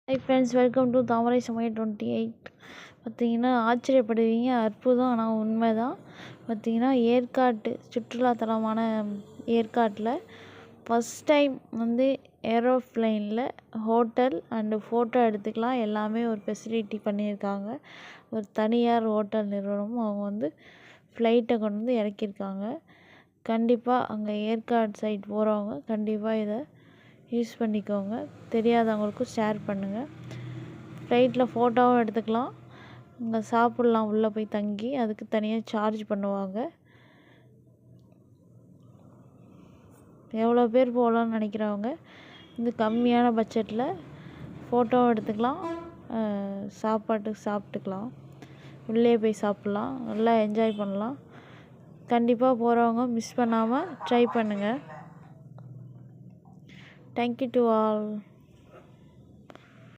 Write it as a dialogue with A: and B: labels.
A: Hi friends, welcome to தாமரை சமயம் 28. பார்த்தீங்கன்னா ஆச்சரியப்படுவீங்க, அற்புதம் ஆனால் உண்மைதான். பார்த்தீங்கன்னா ஏற்காட்டு சுற்றுலாத்தலமான ஏற்காட்டில் ஃபஸ்ட் டைம் ஏரோப்ளைனில் ஹோட்டல் அண்டு ஃபோட்டோ எடுத்துக்கலாம் எல்லாமே ஒரு ஃபெசிலிட்டி பண்ணியிருக்காங்க. ஒரு தனியார் ஹோட்டல் நிறுவனம் அவங்க ஃப்ளைட்டை கொண்டு இறக்கியிருக்காங்க. கண்டிப்பாக அங்கே ஏற்காடு சைட் போகிறவங்க கண்டிப்பாக இதை யூஸ் பண்ணிக்கோங்க. தெரியாதவங்களுக்கும் ஷேர் பண்ணுங்கள். ஃப்ளைட்டில் ஃபோட்டோவும் எடுத்துக்கலாம், அங்கே சாப்பிட்லாம், உள்ளே போய் தங்கி அதுக்கு தனியாக சார்ஜ் பண்ணுவாங்க. எவ்வளோ பேர் போகலான்னு நினைக்கிறவங்க கம்மியான பட்ஜெட்டில் ஃபோட்டோவும் எடுத்துக்கலாம், சாப்பாட்டுக்கு சாப்பிட்டுக்கலாம், உள்ளே போய் சாப்பிட்லாம், நல்லா என்ஜாய் பண்ணலாம். கண்டிப்பாக போகிறவங்க மிஸ் பண்ணாமல் ட்ரை பண்ணுங்கள். Thank you to all.